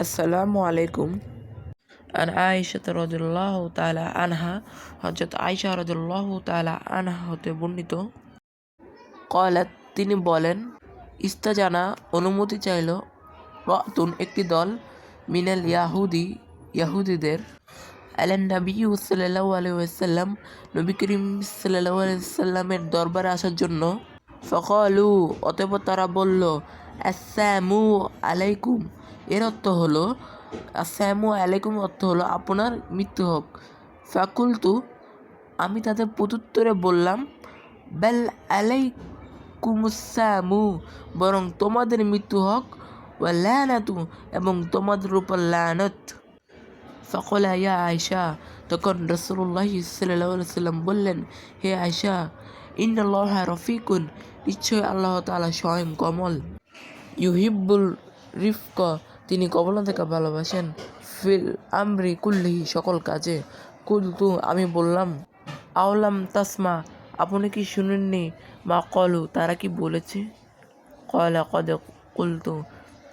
আসসালামু আলাইকুম। আন আয়েশা রাদিয়াল্লাহু তাআলা আনহা, হযরত আয়েশা রাদিয়াল্লাহু তাআলা আনহা হতে বর্ণিত, ক্বালাত তিনি বলেন, ইস্তাজানা অনুমতি চাইল রাতুন একটি দল মিনাল ইয়াহুদীদের আলান নবী সাল্লাল্লাহু আলাইহি ওয়াসাল্লাম নবী করিম সাল্লাল্লাহু আলাইহি ওয়াসাল্লামের দরবারে আসার জন্য। ফাকালু অতঃপর তারা বলল, আসসালামু আলাইকুম, এর অর্থ হলো আসসালামু আলাইকুম অর্থ হলো আপনার মৃত্যু হোক। ফাকুলতু আমি তাদের প্রত্যুত্তরে বললাম, বাল আলাইকুমুসসালামু, বরং তোমাদের মৃত্যু হোক, ওয়া লানাতু, এবং তোমাদের উপর লানত। ফাকালা ইয়া আয়েশা, তখন রাসূলুল্লাহ সাল্লাল্লাহু আলাইহি ওয়াসাল্লাম বললেন, হে আয়েশা, ইন্নাল্লাহা রফিকুন, নিশ্চয় আল্লাহ তাআলা স্বয়ং কমল, ইউহিব্বুল রিফক, তিনি কমলতাকে ভালোবাসেন, ফিল আমরি কুল্লিহি, সকল কাজে। কুলতু আমি বললাম, আওলাম তাসমা, আপনি কি শুনেননি, মা কলু, তারা কি বলেছে। কলা কদ কুলতু,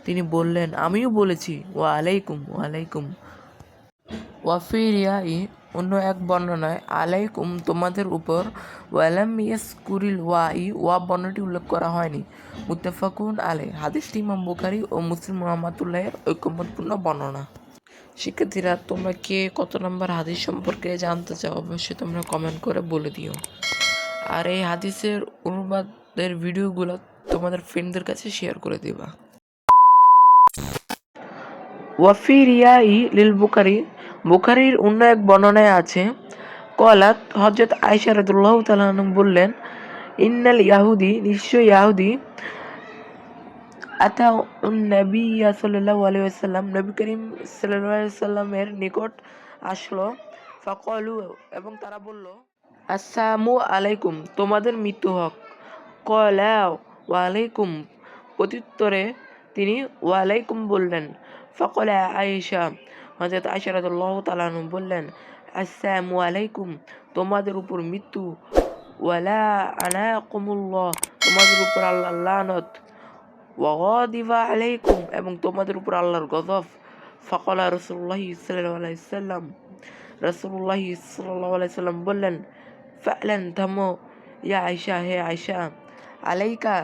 তিনি বললেন, আমিও বলেছি। ওয়া আলাইকুম, ওয়া আলাইকুম। ওয়াফি রিয়াই, অন্য এক বর্ণনায়, আলাইকুম, তোমাদের উপর। ওয়ালাম ইয়াসকুরিল ওয়া বর্ণটি উল্লেখ করা হয়নি। মুত্তাফাকুন আলাই, হাদিসটি ইমাম বুখারী ও মুসলিম রাহমাতুল্লাহির ঐকমত্যপূর্ণ বর্ণনা। শিক্ষার্থীরা, তোমরা কে কত নম্বর হাদিস সম্পর্কে জানতে চাও অবশ্যই তোমরা কমেন্ট করে বলে দিও। আর এই হাদিসের অনুবাদের ভিডিওগুলো তোমাদের ফ্রেন্ডদের কাছে শেয়ার করে দিবা। ওয়াফি রিয়াই লিল বুখারী, বুখারীর অন্য এক বর্ণনায় আছে, ক্বালাত, হযরত আয়েশা রাদিয়াল্লাহু তাআলা আনহা বললেন, ইন্নাল ইয়াহুদি, নিশ্চয় ইয়াহুদি, আতাউ নবী সাল্লাল্লাহু আলাইহি ওয়াসাল্লাম, নবী করিম সাল্লাল্লাহু আলাইহি ওয়াসাল্লামের নিকট আসলো। ফাকালু, এবং তারা বলল, আসসালামু আলাইকুম, তোমাদের মৃত্যু হোক। ক্বালা ওয়া আলাইকুম, প্রত্যুত্তরে তিনি ওয়া আলাইকুম বললেন। ফাকালা আয়েশা, হযরত আয়েশা রাদিয়াল্লাহু তাআলা আনহা বললেন, আসসালামু আলাইকুম, তোমাদের উপর মৃত্যু, ওয়া লাআনাকুমুল্লাহ, তোমাদের উপর আল্লাহর লানত, ওয়া গাদিবা আলাইকুম, এবং তোমাদের উপর আল্লাহর গজব। ফাকালা রাসূলুল্লাহ সাল্লাল্লাহু আলাইহি ওয়াসাল্লাম, রাসূলুল্লাহ সাল্লাল্লাহু আলাইহি ওয়াসাল্লাম বললেন, ফা'লান, থামো, ইয়া আয়েশা, হে আয়েশা, আলাইকা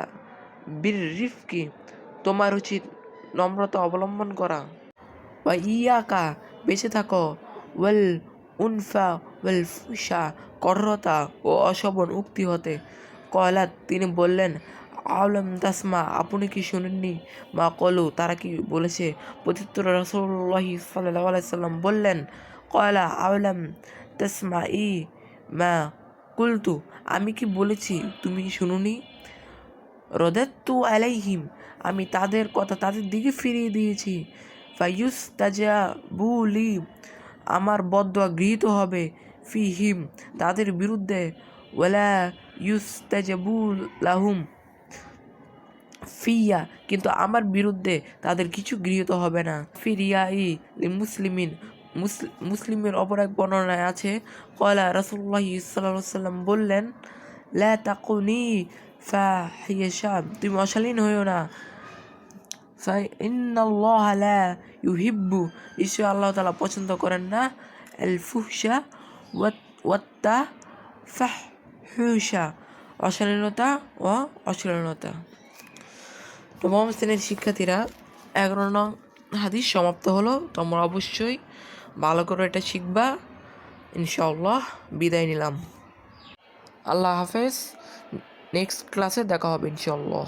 বিররিফকি, তোমার উচিত নম্রতা অবলম্বন করা, ওয়া ইয়াকা, বেঁচে থাকো, ওয়াল উনফা ওয়াল ফুশা, কঠোরতা ও অশোভন উক্তি হতে। ক্বালাত, তিনি বললেন, আওলাম তাসমা, আপনি কি শুনেননি, মা কলু, তারা কি বলেছে। প্রত্যুত্তরে রাসূলুল্লাহ সাল্লাল্লাহু আলাইহি ওয়াসাল্লাম বললেন, ক্বালা আওলাম তাসমাই মা কুলতু, আমি কি বলেছি তুমি শুনোনি। রদাত্তু আলাইহিম, আমি তাদের কথা তাদের দিকে ফিরিয়ে দিয়েছি। ফায়ুস্তাজাবু লি, আমার বদদোয়া গৃহীত হবে। ফিহিম, তাদের বিরুদ্ধে। ওয়ালা ইউস্তাজাবু লাহুম ফিয়া, কিন্তু আমার বিরুদ্ধে তাদের কিছু গৃহীত হবে না। ফিরিয়াই মুসলিমিন, মুসলিমের অপর এক বর্ণনায় আছে, ক্বালা রাসূলুল্লাহ সাল্লাল্লাহু আলাইহি ওয়াসাল্লাম বললেন, লা তাকুনি ফাহিশা, তুমি অশালীন হইও না। ফা ইন্নাল্লাহা লা ইউহিব্বু, নিশ্চয় আল্লাহ তাআলা পছন্দ করেন না, আল ফুহশা ওয়াত্তাফাহুশা, অশালীনতা ও অশ্লীলতা। নবম শ্রেণীর শিক্ষার্থীরা, 11 নং হাদিস সমাপ্ত হলো। তোমরা অবশ্যই ভালো করে এটা শিখবা। ইনশাআল্লাহ বিদায় নিলাম। আল্লাহ হাফেজ। নেক্সট ক্লাসে দেখা হবে ইনশাআল্লাহ।